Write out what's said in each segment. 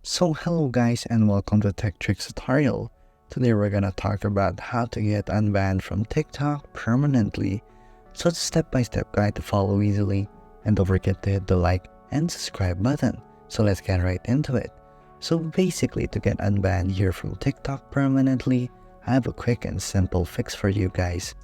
So hello guys and welcome to Tech Tricks tutorial. Today we're gonna talk about how to get unbanned from TikTok permanently. So it's a step-by-step guide to follow easily, and don't forget to hit the like and subscribe button. So let's get right into it. So basically, to get unbanned here from TikTok permanently, I have a quick and simple fix for you guys.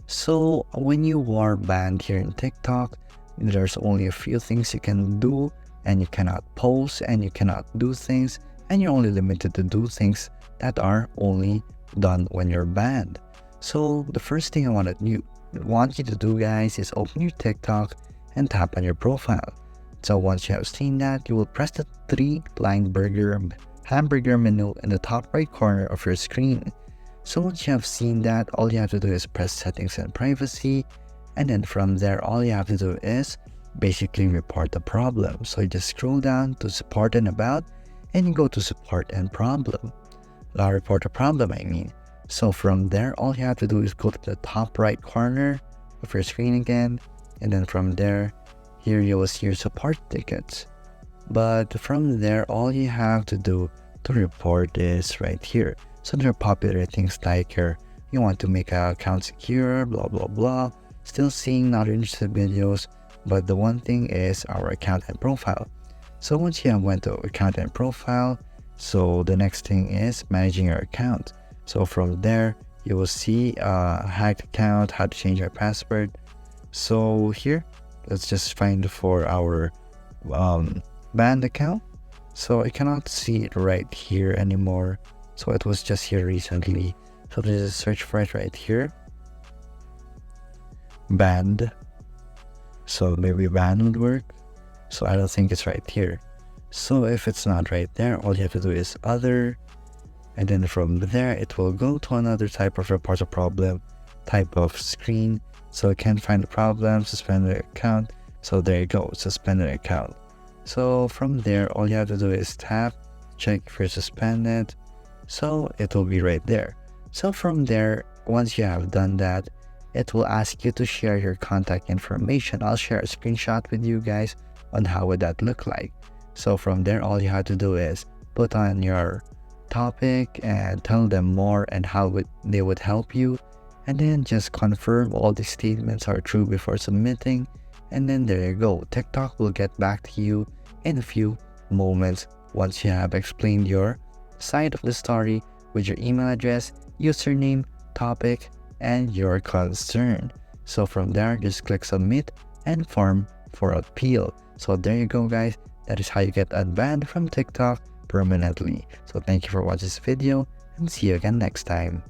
So when you are banned here in TikTok, there's only a few things you can do, and you cannot post and you cannot do things, and you're only limited to do things that are only done when you're banned. So the first thing I want you to do guys is open your TikTok and tap on your profile. So once you have seen that, you will press the three-line hamburger menu in the top right corner of your screen. So once you have seen that, all you have to do is press settings and privacy, and then from there all you have to do is basically report the problem. So you just scroll down to support and about, and you go to support and problem. Report a problem, I mean. So from there, all you have to do is go to the top right corner of your screen again, and then from there, here you will see your support tickets. But from there, all you have to do to report is right here. So there are popular things like you want to make an account secure, blah blah blah, still seeing not interested videos. But the one thing is our account and profile. So once you have went to account and profile, so the next thing is managing your account. So from there, you will see hacked account, how to change your password. So here, let's just find for our banned account. So I cannot see it right here anymore. So it was just here recently. So let's just search for it right here. Banned. So maybe ban would work. So I don't think it's right here. So if it's not right there, all you have to do is other, and then from there it will go to another type of report a problem type of screen. So it can find the problem, suspend the account. So there you go, suspend the account. So from there, all you have to do is tap, check if you're suspended. So it will be right there. So from there, once you have done that, it will ask you to share your contact information. I'll share a screenshot with you guys on how would that look like. So from there, all you have to do is put on your topic and tell them more and how they would help you, and then just confirm all the statements are true before submitting, and then there you go. TikTok will get back to you in a few moments once you have explained your side of the story with your email address, username, topic, and your concern. So from there, just click submit and form for appeal. So there you go guys, that is how you get unbanned from TikTok permanently. So thank you for watching this video, and see you again next time.